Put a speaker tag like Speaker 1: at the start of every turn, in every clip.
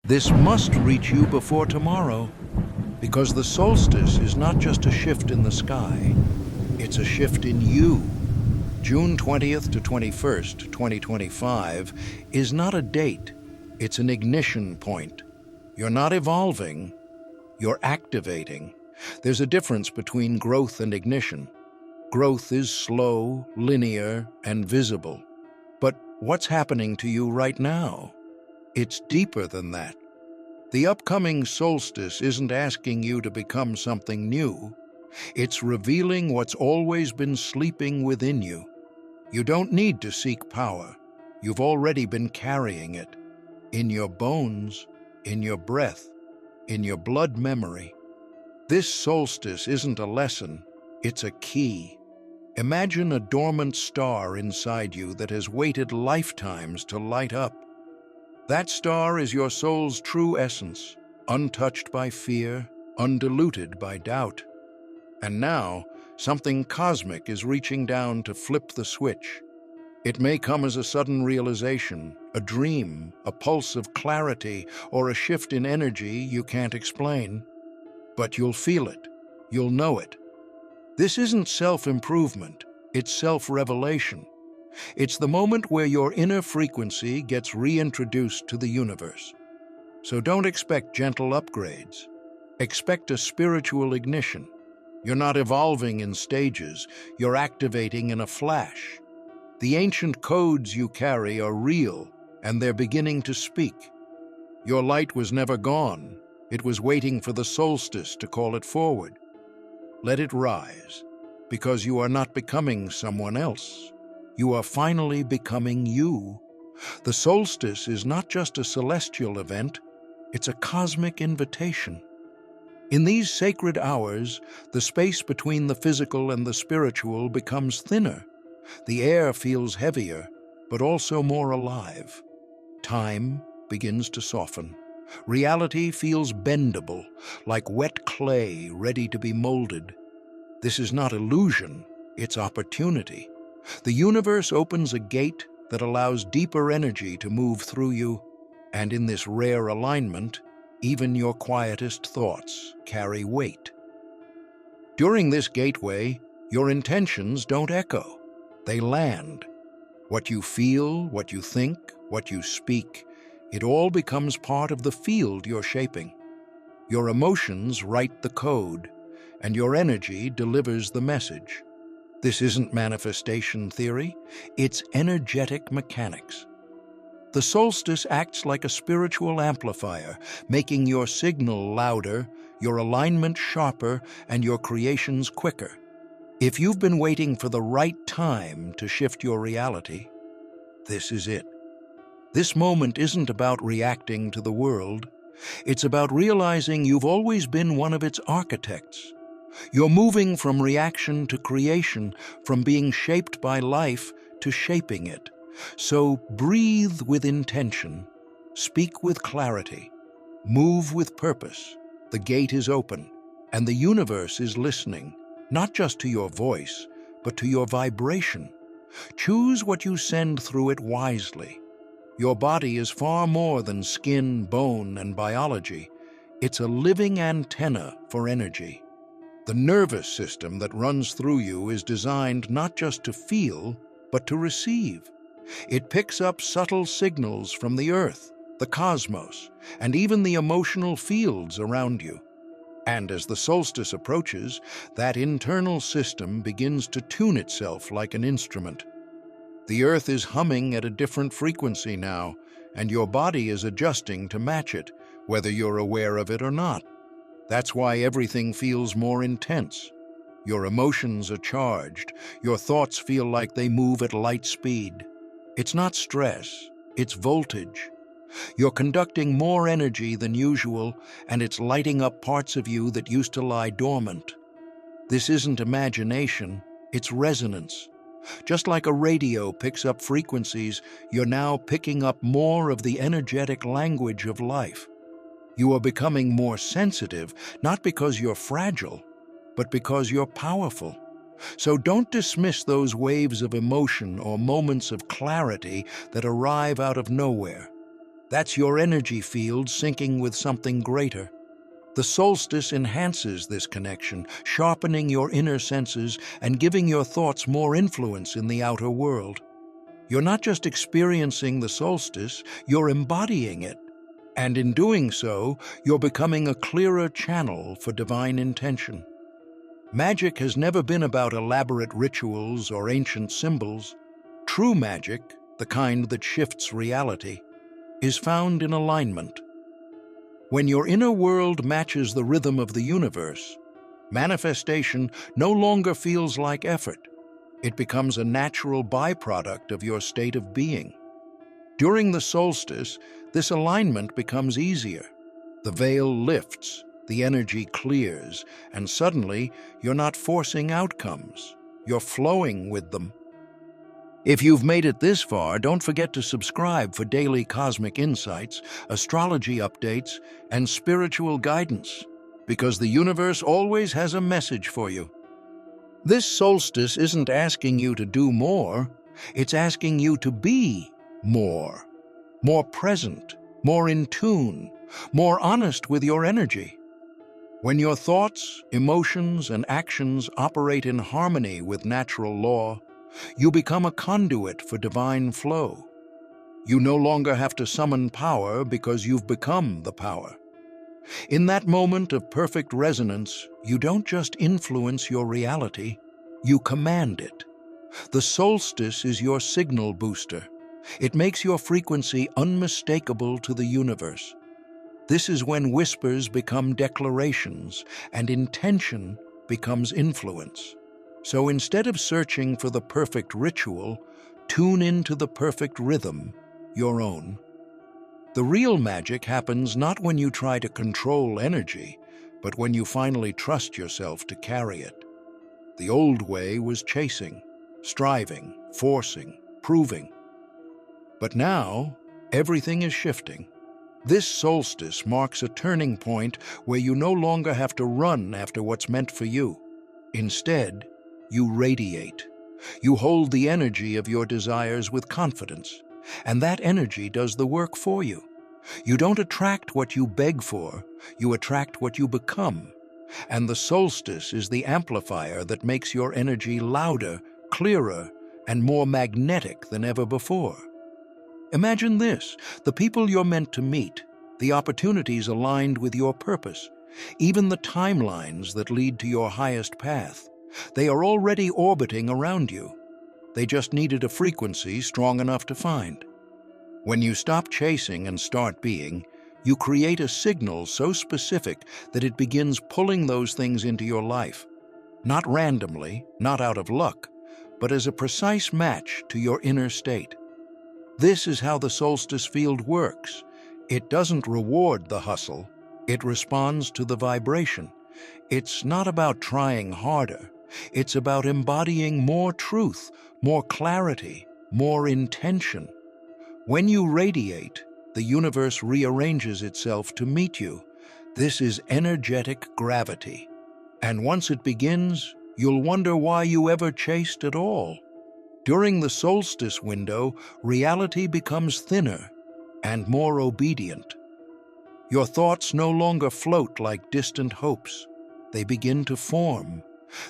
Speaker 1: This must reach you before tomorrow, because the solstice is not just a shift in the sky, it's a shift in you. June 20th to 21st, 2025 is not a date, it's an ignition point. You're not evolving, you're activating. There's a difference between growth and ignition. Growth is slow, linear, and visible. But what's happening to you right now? It's deeper than that. The upcoming solstice isn't asking you to become something new. It's revealing what's always been sleeping within you. You don't need to seek power. You've already been carrying it. In your bones, in your breath, in your blood memory. This solstice isn't a lesson, it's a key. Imagine a dormant star inside you that has waited lifetimes to light up. That star is your soul's true essence, untouched by fear, undiluted by doubt. And now, something cosmic is reaching down to flip the switch. It may come as a sudden realization, a dream, a pulse of clarity, or a shift in energy you can't explain. But you'll feel it. You'll know it. This isn't self-improvement. It's self-revelation. It's the moment where your inner frequency gets reintroduced to the universe. So don't expect gentle upgrades. Expect a spiritual ignition. You're not evolving in stages, you're activating in a flash. The ancient codes you carry are real, and they're beginning to speak. Your light was never gone. It was waiting for the solstice to call it forward. Let it rise, because you are not becoming someone else. You are finally becoming you. The solstice is not just a celestial event, it's a cosmic invitation. In these sacred hours, the space between the physical and the spiritual becomes thinner. The air feels heavier, but also more alive. Time begins to soften. Reality feels bendable, like wet clay ready to be molded. This is not illusion, it's opportunity. The universe opens a gate that allows deeper energy to move through you, and in this rare alignment, even your quietest thoughts carry weight. During this gateway, your intentions don't echo, they land. What you feel, what you think, what you speak, it all becomes part of the field you're shaping. Your emotions write the code, and your energy delivers the message. This isn't manifestation theory, it's energetic mechanics. The solstice acts like a spiritual amplifier, making your signal louder, your alignment sharper, and your creations quicker. If you've been waiting for the right time to shift your reality, this is it. This moment isn't about reacting to the world, it's about realizing you've always been one of its architects. You're moving from reaction to creation, from being shaped by life to shaping it. So breathe with intention, speak with clarity, move with purpose. The gate is open, and the universe is listening, not just to your voice, but to your vibration. Choose what you send through it wisely. Your body is far more than skin, bone, and biology. It's a living antenna for energy. The nervous system that runs through you is designed not just to feel, but to receive. It picks up subtle signals from the earth, the cosmos, and even the emotional fields around you. And as the solstice approaches, that internal system begins to tune itself like an instrument. The earth is humming at a different frequency now, and your body is adjusting to match it, whether you're aware of it or not. That's why everything feels more intense. Your emotions are charged. Your thoughts feel like they move at light speed. It's not stress, it's voltage. You're conducting more energy than usual, and it's lighting up parts of you that used to lie dormant. This isn't imagination, it's resonance. Just like a radio picks up frequencies, you're now picking up more of the energetic language of life. You are becoming more sensitive, not because you're fragile, but because you're powerful. So don't dismiss those waves of emotion or moments of clarity that arrive out of nowhere. That's your energy field syncing with something greater. The solstice enhances this connection, sharpening your inner senses and giving your thoughts more influence in the outer world. You're not just experiencing the solstice, you're embodying it. And in doing so, you're becoming a clearer channel for divine intention. Magic has never been about elaborate rituals or ancient symbols. True magic, the kind that shifts reality, is found in alignment. When your inner world matches the rhythm of the universe, manifestation no longer feels like effort. It becomes a natural byproduct of your state of being. During the solstice, this alignment becomes easier. The veil lifts, the energy clears, and suddenly you're not forcing outcomes. You're flowing with them. If you've made it this far, don't forget to subscribe for daily cosmic insights, astrology updates, and spiritual guidance, because the universe always has a message for you. This solstice isn't asking you to do more, it's asking you to be more. More present, more in tune, more honest with your energy. When your thoughts, emotions, and actions operate in harmony with natural law, you become a conduit for divine flow. You no longer have to summon power because you've become the power. In that moment of perfect resonance, you don't just influence your reality, you command it. The solstice is your signal booster. It makes your frequency unmistakable to the universe. This is when whispers become declarations and intention becomes influence. So instead of searching for the perfect ritual, tune into the perfect rhythm, your own. The real magic happens not when you try to control energy, but when you finally trust yourself to carry it. The old way was chasing, striving, forcing, proving. But now, everything is shifting. This solstice marks a turning point where you no longer have to run after what's meant for you. Instead, you radiate. You hold the energy of your desires with confidence, and that energy does the work for you. You don't attract what you beg for, you attract what you become. And the solstice is the amplifier that makes your energy louder, clearer, and more magnetic than ever before. Imagine this: the people you're meant to meet, the opportunities aligned with your purpose, even the timelines that lead to your highest path. They are already orbiting around you. They just needed a frequency strong enough to find. When you stop chasing and start being, you create a signal so specific that it begins pulling those things into your life. Not randomly, not out of luck, but as a precise match to your inner state. This is how the solstice field works. It doesn't reward the hustle, it responds to the vibration. It's not about trying harder, it's about embodying more truth, more clarity, more intention. When you radiate, the universe rearranges itself to meet you. This is energetic gravity. And once it begins, you'll wonder why you ever chased at all. During the solstice window, reality becomes thinner and more obedient. Your thoughts no longer float like distant hopes. They begin to form.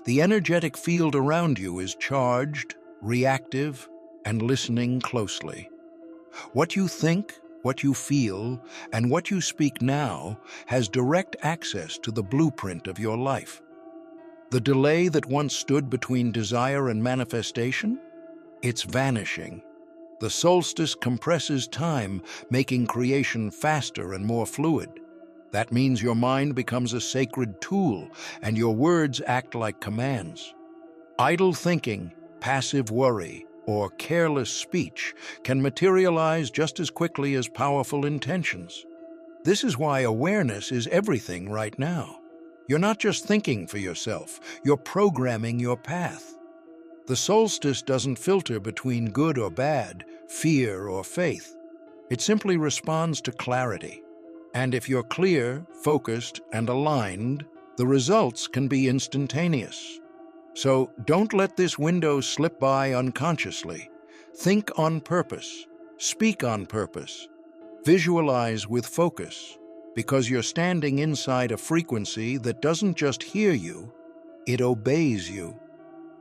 Speaker 1: The energetic field around you is charged, reactive, and listening closely. What you think, what you feel, and what you speak now has direct access to the blueprint of your life. The delay that once stood between desire and manifestation? It's vanishing. The solstice compresses time, making creation faster and more fluid. That means your mind becomes a sacred tool, and your words act like commands. Idle thinking, passive worry, or careless speech can materialize just as quickly as powerful intentions. This is why awareness is everything right now. You're not just thinking for yourself, you're programming your path. The solstice doesn't filter between good or bad, fear or faith. It simply responds to clarity. And if you're clear, focused, and aligned, the results can be instantaneous. So don't let this window slip by unconsciously. Think on purpose. Speak on purpose. Visualize with focus, because you're standing inside a frequency that doesn't just hear you, it obeys you.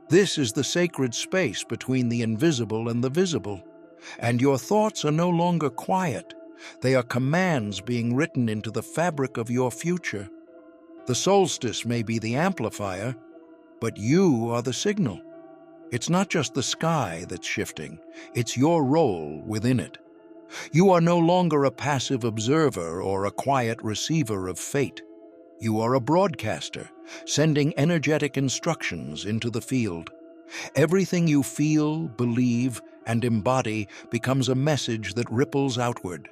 Speaker 1: This is the sacred space between the invisible and the visible, and your thoughts are no longer quiet. They are commands being written into the fabric of your future. The solstice may be the amplifier, but you are the signal. It's not just the sky that's shifting, it's your role within it. You are no longer a passive observer or a quiet receiver of fate. You are a broadcaster, sending energetic instructions into the field. Everything you feel, believe, and embody becomes a message that ripples outward.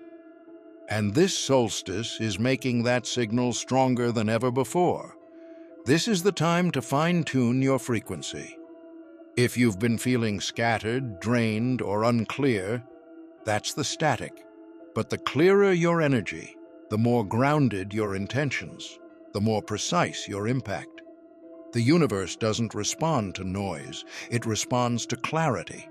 Speaker 1: And this solstice is making that signal stronger than ever before. This is the time to fine-tune your frequency. If you've been feeling scattered, drained, or unclear, that's the static. But the clearer your energy, the more grounded your intentions, the more precise your impact. The universe doesn't respond to noise, it responds to clarity.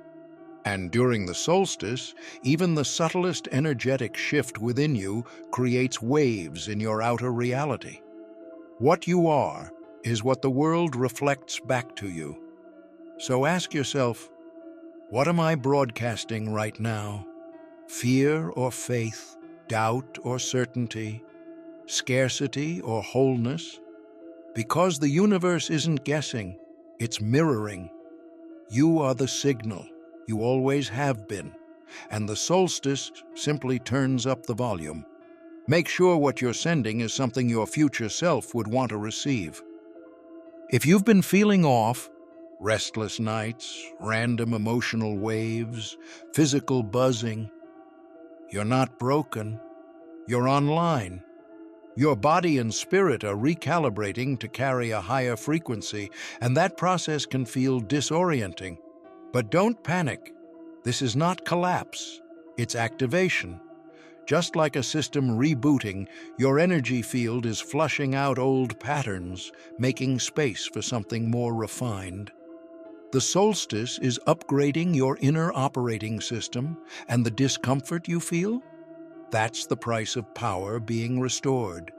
Speaker 1: And during the solstice, even the subtlest energetic shift within you creates waves in your outer reality. What you are is what the world reflects back to you. So ask yourself, what am I broadcasting right now? Fear or faith, doubt or certainty, scarcity or wholeness? Because the universe isn't guessing, it's mirroring. You are the signal, you always have been, and the solstice simply turns up the volume. Make sure what you're sending is something your future self would want to receive. If you've been feeling off, restless nights, random emotional waves, physical buzzing, you're not broken, you're online. Your body and spirit are recalibrating to carry a higher frequency, and that process can feel disorienting. But don't panic. This is not collapse, it's activation. Just like a system rebooting, your energy field is flushing out old patterns, making space for something more refined. The solstice is upgrading your inner operating system, and the discomfort you feel? That's the price of power being restored.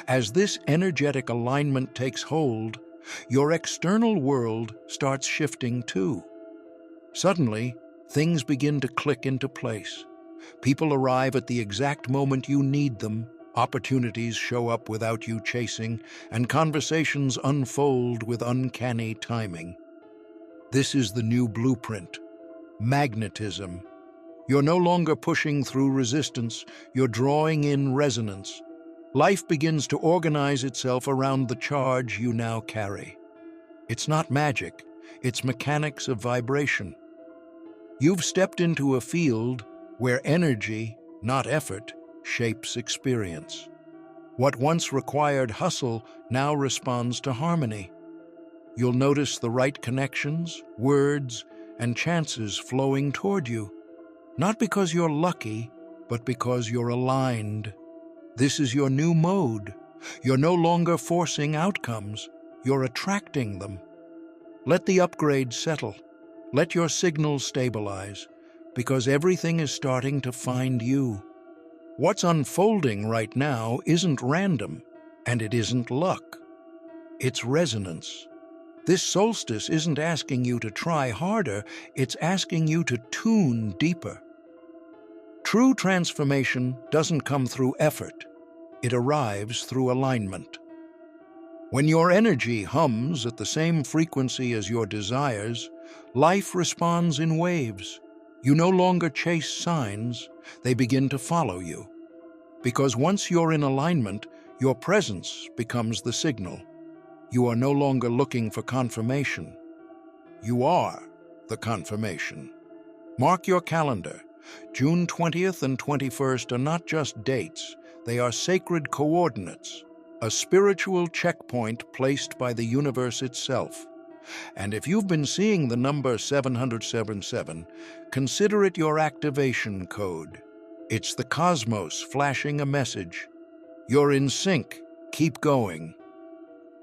Speaker 1: As this energetic alignment takes hold, your external world starts shifting too. Suddenly, things begin to click into place. People arrive at the exact moment you need them, opportunities show up without you chasing, and conversations unfold with uncanny timing. This is the new blueprint. Magnetism. You're no longer pushing through resistance, you're drawing in resonance. Life begins to organize itself around the charge you now carry. It's not magic, it's mechanics of vibration. You've stepped into a field where energy, not effort, shapes experience. What once required hustle now responds to harmony. You'll notice the right connections, words, and chances flowing toward you. Not because you're lucky, but because you're aligned. This is your new mode. You're no longer forcing outcomes, you're attracting them. Let the upgrade settle. Let your signals stabilize, because everything is starting to find you. What's unfolding right now isn't random, and it isn't luck. It's resonance. This solstice isn't asking you to try harder, it's asking you to tune deeper. True transformation doesn't come through effort, it arrives through alignment. When your energy hums at the same frequency as your desires, life responds in waves. You no longer chase signs, they begin to follow you. Because once you're in alignment, your presence becomes the signal. You are no longer looking for confirmation. You are the confirmation. Mark your calendar. June 20th and 21st are not just dates, they are sacred coordinates, a spiritual checkpoint placed by the universe itself. And if you've been seeing the number 777, consider it your activation code. It's the cosmos flashing a message. You're in sync. Keep going.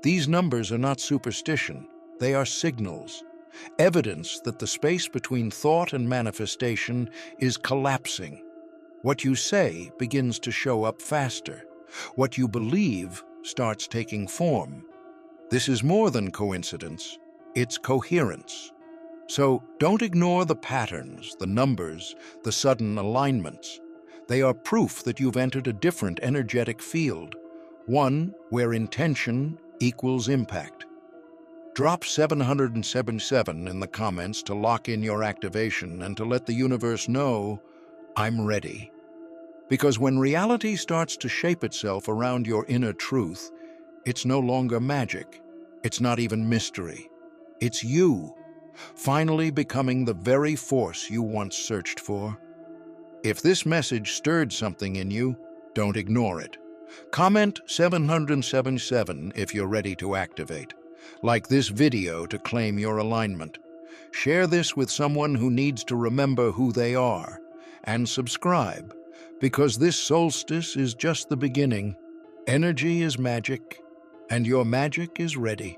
Speaker 1: These numbers are not superstition. They are signals, evidence that the space between thought and manifestation is collapsing. What you say begins to show up faster. What you believe starts taking form. This is more than coincidence. It's coherence. So don't ignore the patterns, the numbers, the sudden alignments. They are proof that you've entered a different energetic field, one where intention equals impact. Drop 777 in the comments to lock in your activation and to let the universe know, I'm ready. Because when reality starts to shape itself around your inner truth, it's no longer magic. It's not even mystery. It's you, finally becoming the very force you once searched for. If this message stirred something in you, don't ignore it. Comment 777 if you're ready to activate. Like this video to claim your alignment. Share this with someone who needs to remember who they are. And subscribe, because this solstice is just the beginning. Energy is magic, and your magic is ready.